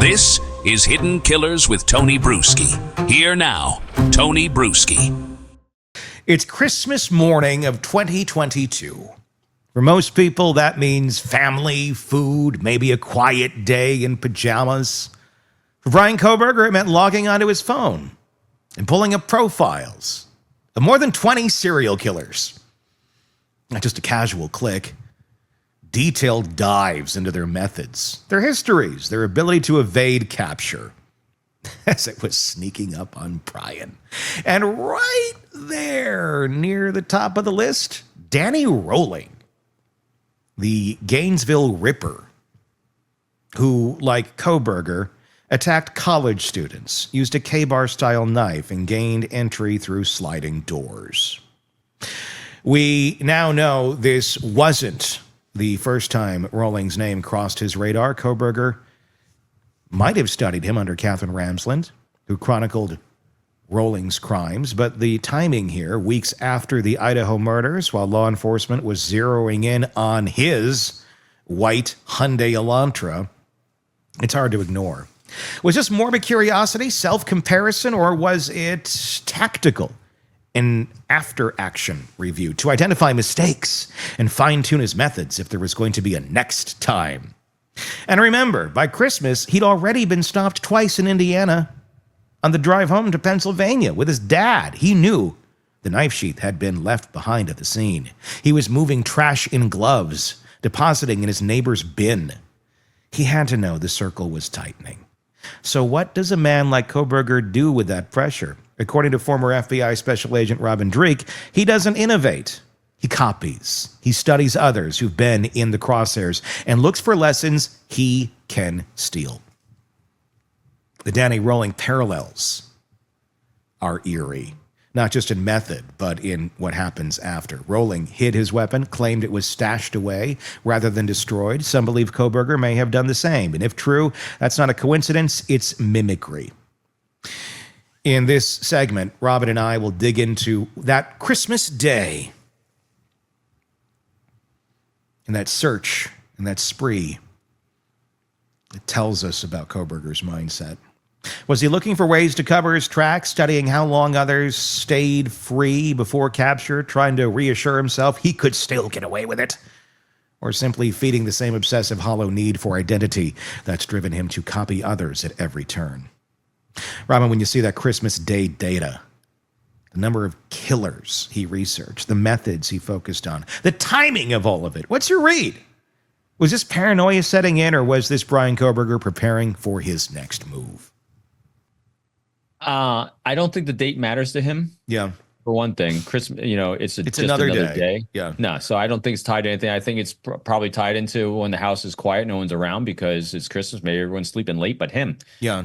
This is Hidden Killers with Tony Bruschi. Here now, Tony Bruschi. It's Christmas morning of 2022. For most people, that means family, food, maybe a quiet day in pajamas. For Bryan Kohberger, it meant logging onto his phone and pulling up profiles of more than 20 serial killers. Not just a casual click. Detailed dives into their methods, their histories, their ability to evade capture. As it was sneaking up on Bryan. And right there, near the top of the list, Danny Rolling, the Gainesville Ripper, who, like Kohberger, attacked college students, used a K-bar-style knife, and gained entry through sliding doors. We now know this wasn't the first time Rolling's name crossed his radar. Kohberger might have studied him under Catherine Ramsland, who chronicled Rolling's crimes, but the timing here, weeks after the Idaho murders, while law enforcement was zeroing in on his white Hyundai Elantra, it's hard to ignore. Was this morbid curiosity, self-comparison, or was it tactical? An after-action review to identify mistakes and fine-tune his methods if there was going to be a next time. And remember, by Christmas, he'd already been stopped twice in Indiana on the drive home to Pennsylvania with his dad. He knew the knife sheath had been left behind at the scene. He was moving trash in gloves, depositing in his neighbor's bin. He had to know the circle was tightening. So what does a man like Kohberger do with that pressure? According to former FBI Special Agent Robin Dreeke, he doesn't innovate. He copies. He studies others who've been in the crosshairs and looks for lessons he can steal. The Danny Rolling parallels are eerie, not just in method, but in what happens after. Rolling hid his weapon, claimed it was stashed away rather than destroyed. Some believe Kohberger may have done the same. And if true, that's not a coincidence, it's mimicry. In this segment, Robin and I will dig into that Christmas day and that search and that spree. It tells us about Kohberger's mindset. Was he looking for ways to cover his tracks, studying how long others stayed free before capture, trying to reassure himself he could still get away with it? Or simply feeding the same obsessive hollow need for identity that's driven him to copy others at every turn? Robin, when you see that Christmas Day data, the number of killers he researched, the methods he focused on, the timing of all of it, what's your read? Was this paranoia setting in, or was this Bryan Kohberger preparing for his next move? I don't think the date matters to him. Yeah. For one thing, Christmas, it's just another day. Yeah. No, so I don't think it's tied to anything. I think it's probably tied into when the house is quiet, no one's around because it's Christmas. Maybe everyone's sleeping late, but him. Yeah.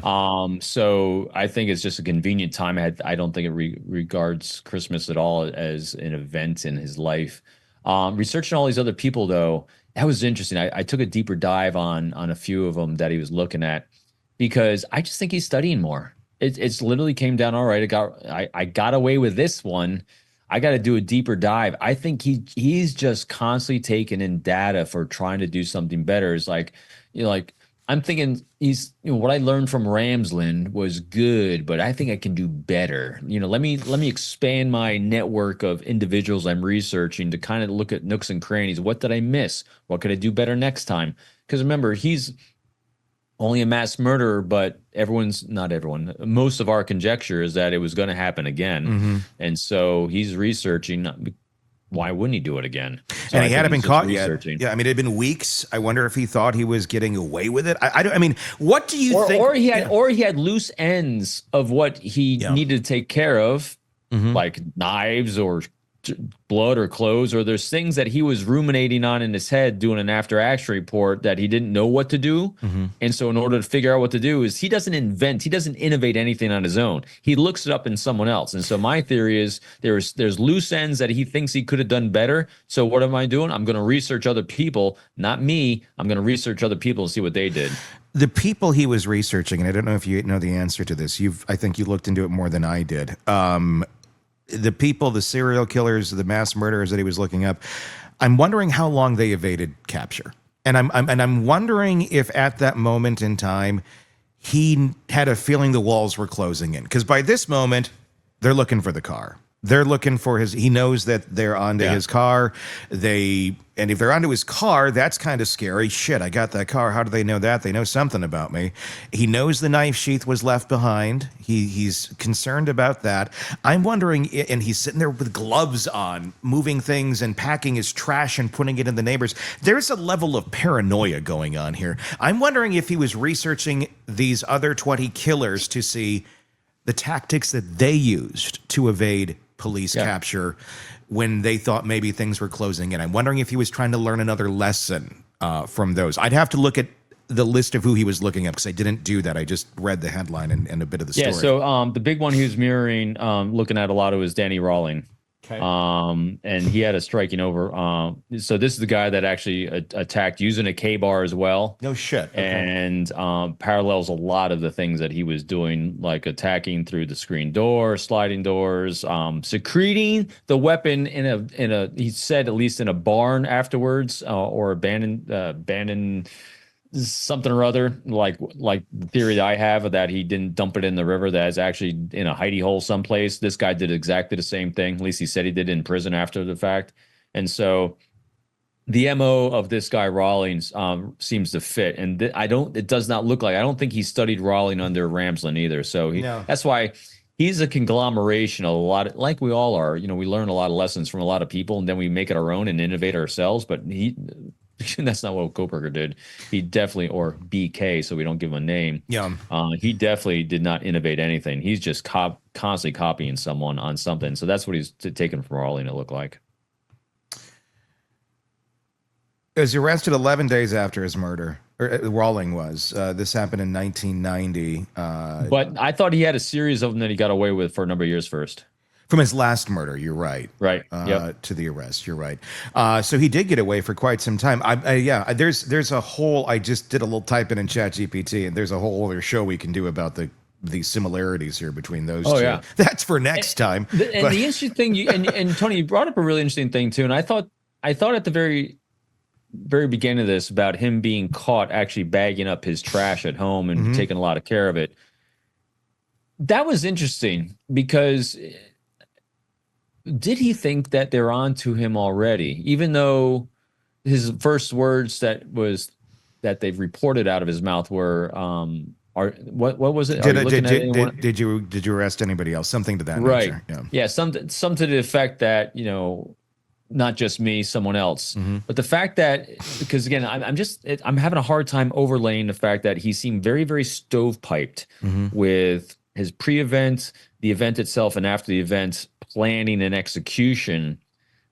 So I think it's just a convenient time. I don't think it regards Christmas at all as an event in his life. Researching all these other people, though, that was interesting. I took a deeper dive on a few of them that he was looking at because I just think he's studying more. It's literally came down, all right, I got away with this one. I got to do a deeper dive. I think he's just constantly taking in data for trying to do something better. It's like, I'm thinking what I learned from Ramsland was good, but I think I can do better. Let me expand my network of individuals I'm researching to kind of look at nooks and crannies. What did I miss? What could I do better next time? Because remember, he's only a mass murderer, but not everyone, most of our conjecture is that it was going to happen again. Mm-hmm. And so he's researching. Why wouldn't he do it again? So and he hadn't been caught yet. Yeah, I mean, it had been weeks. I wonder if he thought he was getting away with it. I mean, what do you think? Or he had loose ends of what he needed to take care of, like knives or blood or clothes, or there's things that he was ruminating on in his head doing an after action report that he didn't know what to do. And so in order to figure out what to do, is he doesn't innovate anything on his own. He looks it up in someone else. And so my theory is there's loose ends that he thinks he could have done better. So what am I doing? I'm going to research other people, not me. I'm going to research other people and see what they did. The people he was researching, and I don't know if you know the answer to this. I think you looked into it more than I did. The people, the serial killers, the mass murderers that he was looking up, I'm wondering how long they evaded capture. And I'm wondering if at that moment in time, he had a feeling the walls were closing in. Because by this moment, they're looking for the car. They're looking for his. He knows that they're onto his car. And if they're onto his car, that's kind of scary. Shit, I got that car. How do they know that? They know something about me. He knows the knife sheath was left behind. He's concerned about that. I'm wondering, and he's sitting there with gloves on, moving things and packing his trash and putting it in the neighbors. There's a level of paranoia going on here. I'm wondering if he was researching these other 20 killers to see the tactics that they used to evade police capture when they thought maybe things were closing in. I'm wondering if he was trying to learn another lesson from those. I'd have to look at the list of who he was looking up because I didn't do that. I just read the headline and a bit of the story. Yeah, so the big one he was mirroring, looking at a lot of was Danny Rawling. Okay. And he had a striking over. So this is the guy that actually attacked using a K-bar as well. No shit. Okay. And parallels a lot of the things that he was doing, like attacking through the screen door, sliding doors, secreting the weapon in a he said at least in a barn afterwards, or abandoned something or other, like the theory that I have that he didn't dump it in the river, that is actually in a hidey hole someplace. This guy did exactly the same thing. At least he said he did in prison after the fact. And so the MO of this guy Rawlings seems to fit. And it does not look like, I don't think he studied Rawling under Ramsland either. So that's why he's a conglomeration of a lot of, like we all are, we learn a lot of lessons from a lot of people and then we make it our own and innovate ourselves. But that's not what Kohberger did. He definitely, or BK, so we don't give him a name. Yeah. He definitely did not innovate anything. He's just constantly copying someone on something. So that's what he's taken from Rawling, it looked like. He was arrested 11 days after his murder. Rawling was. This happened in 1990. But I thought he had a series of them that he got away with for a number of years first. From his last murder, you're right. Right. To the arrest, you're right. So he did get away for quite some time. There's a whole. I just did a little typing in ChatGPT, and there's a whole other show we can do about the similarities here between those two. Yeah. That's for next time. The interesting thing, and Tony, you brought up a really interesting thing too. And I thought at the very beginning of this about him being caught actually bagging up his trash at home and taking a lot of care of it. That was interesting because. Did he think that they're on to him already, even though his first words that they've reported out of his mouth were what was it? Did you arrest anybody else? Something to that right. nature. Yeah, some to the effect that not just me, someone else. But the fact that, because again, I'm having a hard time overlaying the fact that he seemed very, very stovepiped with his pre-event, the event itself, and after the event planning and execution,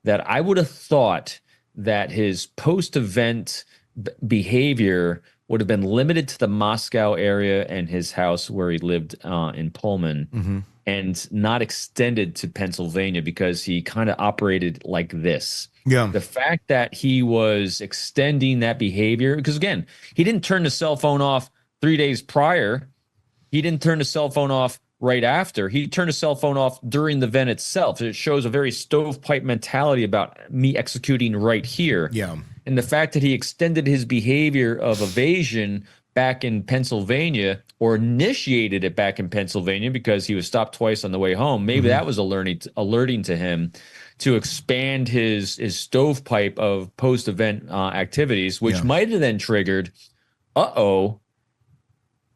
that I would have thought that his post-event behavior would have been limited to the Moscow area and his house where he lived in Pullman, and not extended to Pennsylvania, because he kind of operated like this. Yeah. The fact that he was extending that behavior, because again, he didn't turn the cell phone off 3 days prior. He didn't turn the cell phone off right after. He turned his cell phone off during the event itself. It shows a very stovepipe mentality about me executing right here. Yeah. And the fact that he extended his behavior of evasion back in Pennsylvania, or initiated it back in Pennsylvania because he was stopped twice on the way home, maybe that was alerting to him to expand his stovepipe of post-event activities, which might have then triggered,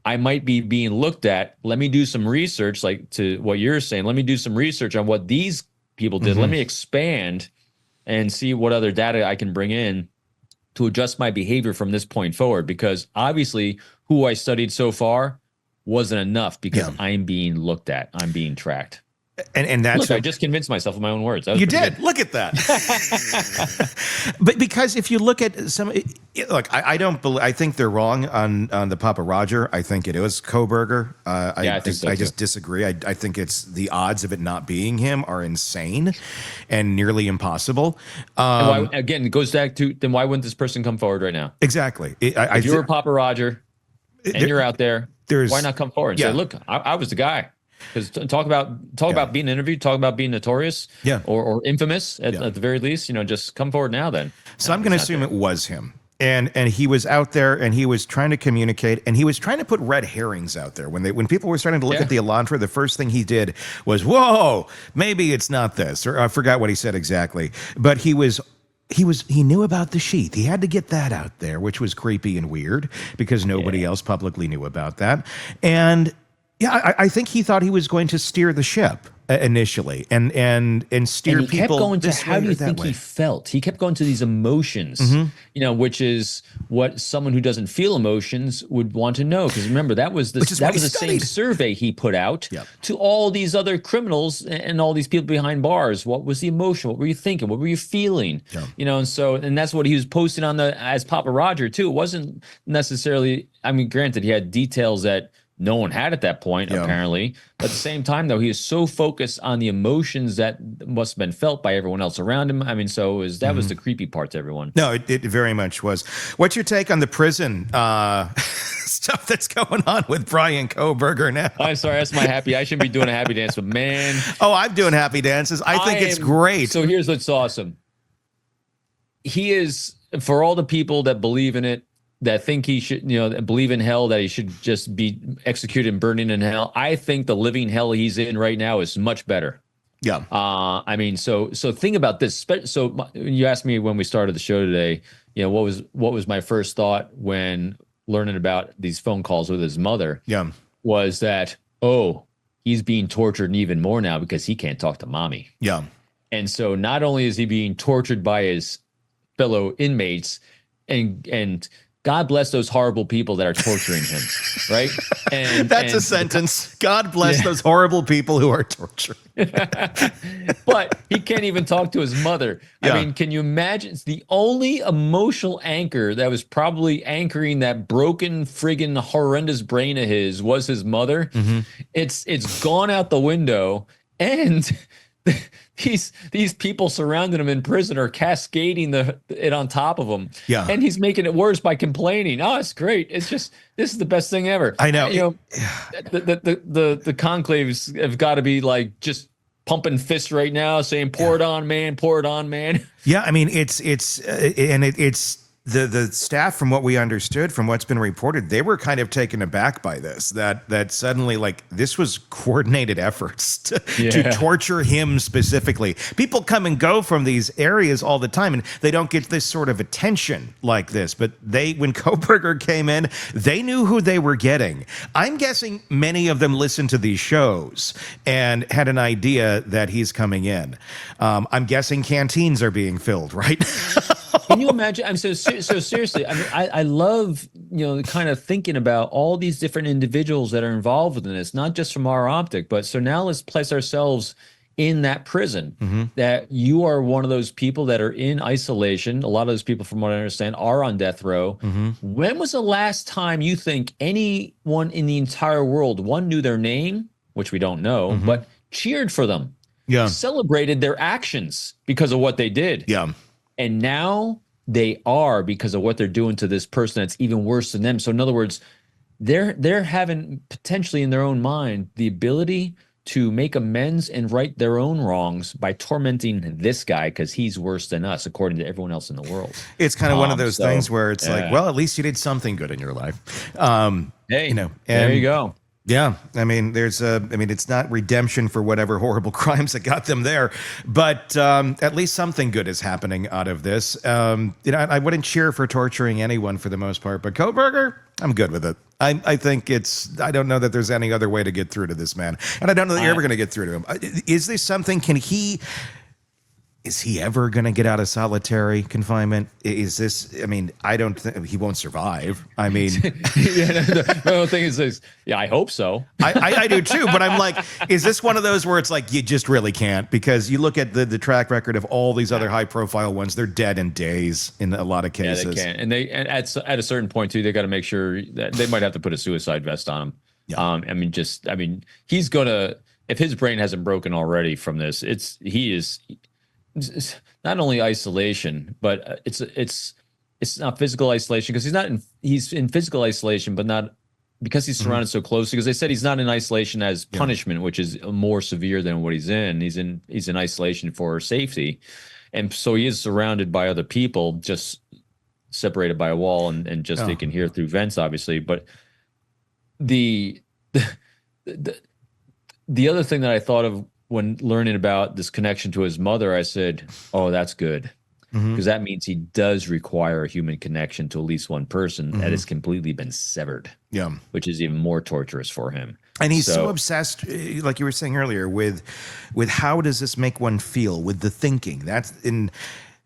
I might be being looked at. Let me do some research, like to what you're saying. Let me do some research on what these people did. Let me expand and see what other data I can bring in to adjust my behavior from this point forward. Because obviously who I studied so far wasn't enough, because I'm being looked at. I'm being tracked. And that's I just convinced myself with my own words. You did. Good. Look at that. But because if you look at some, I don't believe. I think they're wrong on the Papa Roger. I think it was Kohberger. I just disagree. I think it's the odds of it not being him are insane and nearly impossible. And why, again, it goes back to, then why wouldn't this person come forward right now? Exactly. If you were Papa Roger and you're out there, why not come forward and say, "Look, I was the guy." Because talk about being interviewed, talk about being notorious, or infamous at the very least. Just come forward now. Then. So I'm going to assume it was him. And he was out there and he was trying to communicate and he was trying to put red herrings out there. When people were starting to look at the Elantra, the first thing he did was, whoa, maybe it's not this. Or I forgot what he said exactly. But he knew about the sheath. He had to get that out there, which was creepy and weird because nobody else publicly knew about that. And yeah, I think he thought he was going to steer the ship initially and steer and he people. Kept going to this how way do you or that think way. he felt? He kept going to these emotions, which is what someone who doesn't feel emotions would want to know. Because remember, that was the same survey he put out to all these other criminals and all these people behind bars. What was the emotion? What were you thinking? What were you feeling? And that's what he was posting on as Papa Roger too. It wasn't necessarily. I mean, granted, he had details that no one had at that point, apparently. But at the same time, though, he is so focused on the emotions that must have been felt by everyone else around him. I mean, that was the creepy part to everyone. No, it very much was. What's your take on the prison stuff that's going on with Bryan Kohberger now? I'm sorry, that's my happy. I shouldn't be doing a happy dance, but man. Oh, I'm doing happy dances. I think it's great. So here's what's awesome. He is, for all the people that believe in it, that think he should, believe in hell, that he should just be executed and burning in hell. I think the living hell he's in right now is much better. Yeah. I mean, so think about this. So you asked me when we started the show today, what was my first thought when learning about these phone calls with his mother? Yeah. Was that, oh, he's being tortured even more now because he can't talk to mommy. Yeah. And so not only is he being tortured by his fellow inmates, and God bless those horrible people that are torturing him, right? And that's a sentence. God bless those horrible people who are torturing. But he can't even talk to his mother. I mean, can you imagine? It's the only emotional anchor that was probably anchoring that broken, friggin' horrendous brain of his was his mother. It's gone out the window, and these people surrounding him in prison are cascading it on top of him. Yeah. And he's making it worse by complaining. Oh, it's great. It's just, this is the best thing ever. I know. The conclaves have got to be like just pumping fists right now saying, pour it on, man, pour it on, man. Yeah. I mean, it's the staff, from what we understood, from what's been reported, they were kind of taken aback by this, that suddenly, like, this was coordinated efforts to torture him specifically. People come and go from these areas all the time, and they don't get this sort of attention like this. But when Kohberger came in, they knew who they were getting. I'm guessing many of them listened to these shows and had an idea that he's coming in. I'm guessing canteens are being filled, right? Can you imagine? I'm so seriously. I mean, I love kind of thinking about all these different individuals that are involved in this, not just from our optic, but so now let's place ourselves in that prison. That you are one of those people that are in isolation. A lot of those people, from what I understand, are on death row. When was the last time you think anyone in the entire world, one, knew their name, which we don't know, but cheered for them, celebrated their actions because of what they did? Yeah. And now they are, because of what they're doing to this person that's even worse than them. So in other words, they're having potentially in their own mind the ability to make amends and right their own wrongs by tormenting this guy because he's worse than us, according to everyone else in the world. It's kind of one of those things where it's like, well, at least you did something good in your life. Hey, there you go. Yeah, I mean, it's not redemption for whatever horrible crimes that got them there, but at least something good is happening out of this. I wouldn't cheer for torturing anyone for the most part, but Kohberger, I'm good with it. I think I don't know that there's any other way to get through to this man, and I don't know that you're ever going to get through to him. Is this something? Is he ever going to get out of solitary confinement? Is this, I mean, I don't think he won't survive. I mean, the thing is, I hope so. I do too, but I'm like, is this one of those where it's like, you just really can't, because you look at the track record of all these other high profile ones, they're dead in days in a lot of cases. Yeah, they can't. And at a certain point too, they got to make sure that they might have to put a suicide vest on him. Yeah. He's gonna, if his brain hasn't broken already from this, he is not only isolation, but it's not physical isolation, because he's in physical isolation, but not because he's surrounded so closely. Because they said he's not in isolation as punishment, which is more severe than what he's in. He's in isolation for safety, and so he is surrounded by other people, just separated by a wall and just they can hear through vents, obviously. But the the other thing that I thought of when learning about this connection to his mother, I said, oh, that's good. Because that means he does require a human connection to at least one person that has completely been severed. Yeah. Which is even more torturous for him. And he's so obsessed, like you were saying earlier, with how does this make one feel, with the thinking.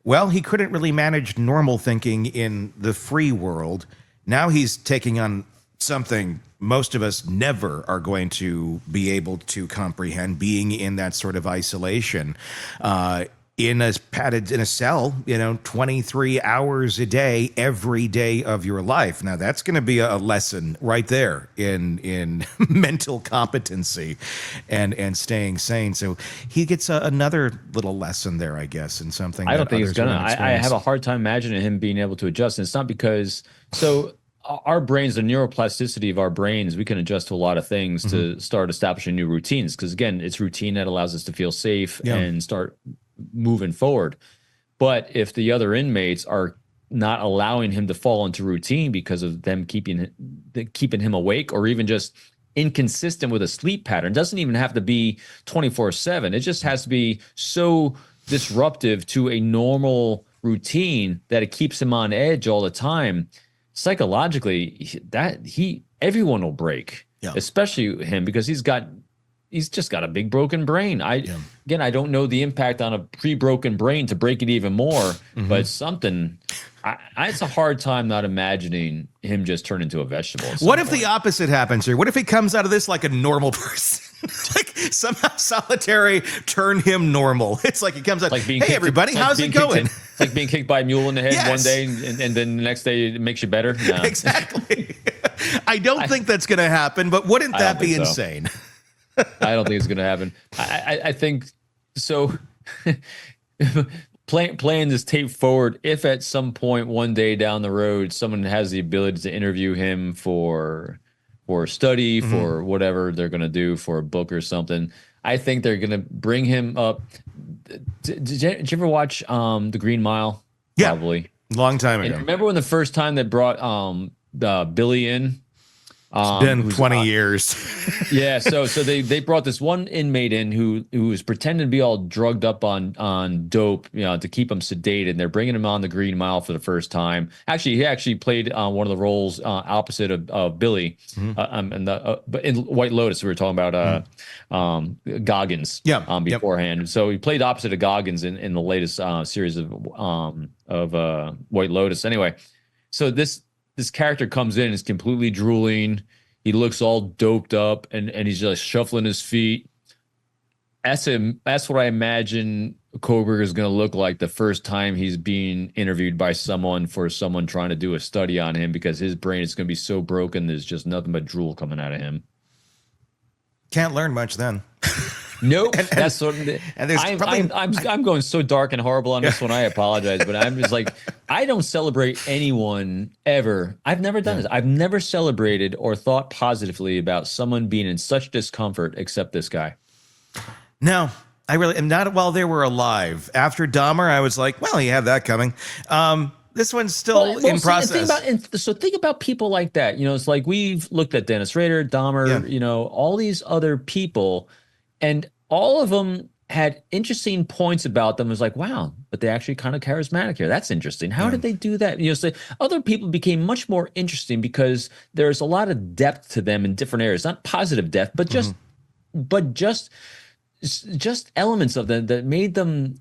Well, he couldn't really manage normal thinking in the free world. Now he's taking on something most of us never are going to be able to comprehend, being in that sort of isolation. In a cell, 23 hours a day, every day of your life. Now that's going to be a lesson right there in mental competency and staying sane. So he gets another little lesson there, I guess, in something. I don't think he's gonna. I have a hard time imagining him being able to adjust. And it's not because our brains, the neuroplasticity of our brains, we can adjust to a lot of things to start establishing new routines. Because again, it's routine that allows us to feel safe and start moving forward. But if the other inmates are not allowing him to fall into routine because of them keeping him awake, or even just inconsistent with a sleep pattern, doesn't even have to be 24/7. It just has to be so disruptive to a normal routine that it keeps him on edge all the time. Psychologically, everyone will break, especially him, because he's just got a big broken brain. Again, I don't know the impact on a pre-broken brain to break it even more, but it's something. It's a hard time not imagining him just turn into a vegetable. What if the opposite happens here? What if he comes out of this like a normal person? Like somehow solitary turned him normal. It's like he comes out, like hey, everybody, how's it going? It's like being kicked by a mule in the head one day, and then the next day it makes you better. No. Exactly. I don't think that's going to happen, but wouldn't that be insane? I don't think it's going to happen. I think so. Playing this tape forward, if at some point one day down the road someone has the ability to interview him for a study, for whatever they're going to do, for a book or something, I think they're going to bring him up. Did you ever watch The Green Mile? Yeah, probably long time ago. And remember when the first time they brought Billy in? It's been 20 years. Yeah, so they brought this one inmate in who was pretending to be all drugged up on dope, to keep him sedated. And they're bringing him on the Green Mile for the first time. Actually, he played one of the roles opposite of Billy, but in White Lotus we were talking about Goggins, beforehand. So he played opposite of Goggins in the latest series of White Lotus. Anyway, so this character comes in, is completely drooling. He looks all doped up, and he's just shuffling his feet. That's what I imagine Kohberger is going to look like the first time he's being interviewed by someone trying to do a study on him, because his brain is going to be so broken, there's just nothing but drool coming out of him. Can't learn much then. Nope. That's sort of. And there's I'm going so dark and horrible on this one. I apologize, but I'm just like, I don't celebrate anyone ever. I've never done this. I've never celebrated or thought positively about someone being in such discomfort except this guy. No, I really am not. While they were alive. After Dahmer, I was like, well, he had that coming. This one's still in process. Think about people like that. It's like we've looked at Dennis Rader, Dahmer, all these other people. And all of them had interesting points about them. It was like, wow, but they're actually kind of charismatic here. That's interesting. How did they do that? So other people became much more interesting because there's a lot of depth to them in different areas. Not positive depth, but just elements of them that made them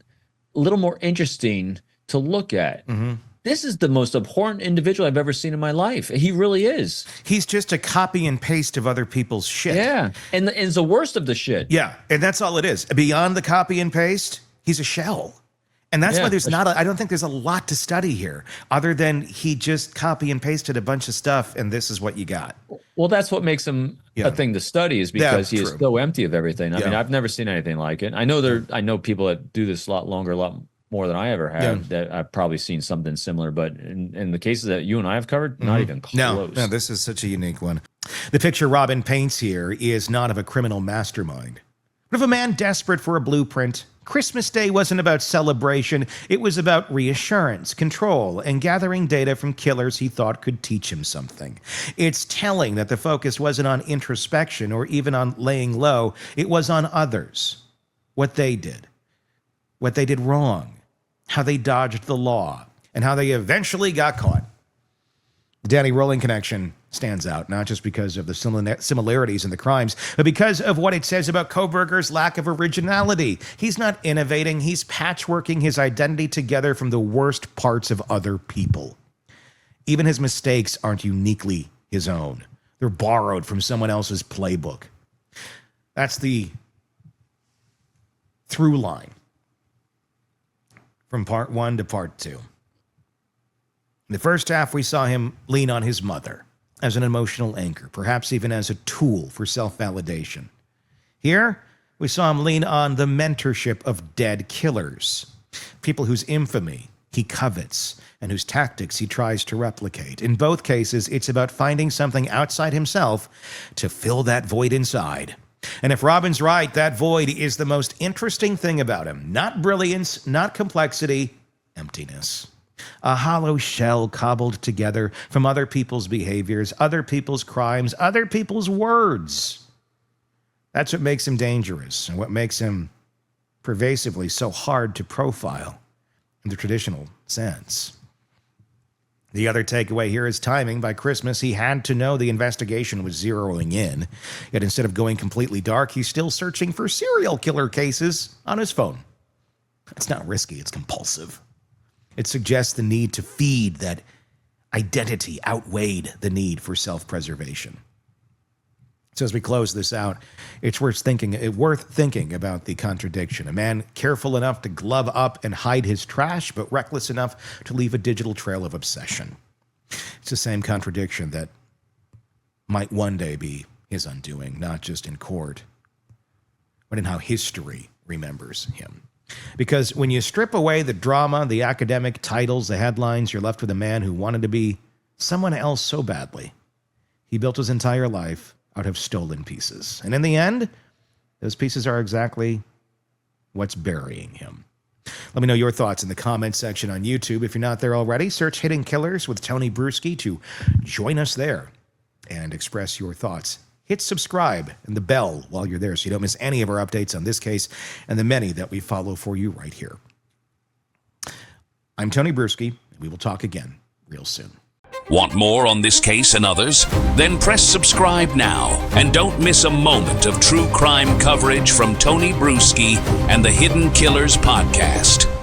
a little more interesting to look at. This is the most abhorrent individual I've ever seen in my life. He really is. He's just a copy and paste of other people's shit. Yeah, and it's the worst of the shit. Yeah, and that's all it is. Beyond the copy and paste, he's a shell. And that's why there's I don't think there's a lot to study here, other than he just copy and pasted a bunch of stuff, and this is what you got. Well, that's what makes him a thing to study, is because he is so empty of everything. I mean, I've never seen anything like it. I know people that do this a lot longer, a lot more than I ever have, that I've probably seen something similar. But in the cases that you and I have covered, not even close. No, this is such a unique one. The picture Robin paints here is not of a criminal mastermind, But of a man desperate for a blueprint, Christmas Day wasn't about celebration. It was about reassurance, control, and gathering data from killers he thought could teach him something. It's telling that the focus wasn't on introspection or even on laying low. It was on others, what they did wrong, how they dodged the law, and how they eventually got caught. The Danny Rolling connection stands out, not just because of the similarities in the crimes, but because of what it says about Kohberger's lack of originality. He's not innovating, he's patchworking his identity together from the worst parts of other people. Even his mistakes aren't uniquely his own. They're borrowed from someone else's playbook. That's the through line from part 1 to part 2. In the first half, we saw him lean on his mother as an emotional anchor, perhaps even as a tool for self-validation. Here, we saw him lean on the mentorship of dead killers, people whose infamy he covets and whose tactics he tries to replicate. In both cases, it's about finding something outside himself to fill that void inside. And if Robin's right, that void is the most interesting thing about him. Not brilliance, not complexity, emptiness. A hollow shell cobbled together from other people's behaviors, other people's crimes, other people's words. That's what makes him dangerous and what makes him pervasively so hard to profile in the traditional sense. The other takeaway here is timing. By Christmas, he had to know the investigation was zeroing in. Yet instead of going completely dark, he's still searching for serial killer cases on his phone. It's not risky, it's compulsive. It suggests the need to feed that identity outweighed the need for self-preservation. So as we close this out, it's worth thinking about the contradiction. A man careful enough to glove up and hide his trash, but reckless enough to leave a digital trail of obsession. It's the same contradiction that might one day be his undoing, not just in court, but in how history remembers him. Because when you strip away the drama, the academic titles, the headlines, you're left with a man who wanted to be someone else so badly. He built his entire life out of stolen pieces. And in the end, those pieces are exactly what's burying him. Let me know your thoughts in the comments section on YouTube. If you're not there already, search Hidden Killers with Tony Bruschi to join us there and express your thoughts. Hit subscribe and the bell while you're there so you don't miss any of our updates on this case and the many that we follow for you right here. I'm Tony Bruschi. We will talk again real soon. Want more on this case and others? Then press subscribe now and don't miss a moment of true crime coverage from Tony Bruschi and the Hidden Killers podcast.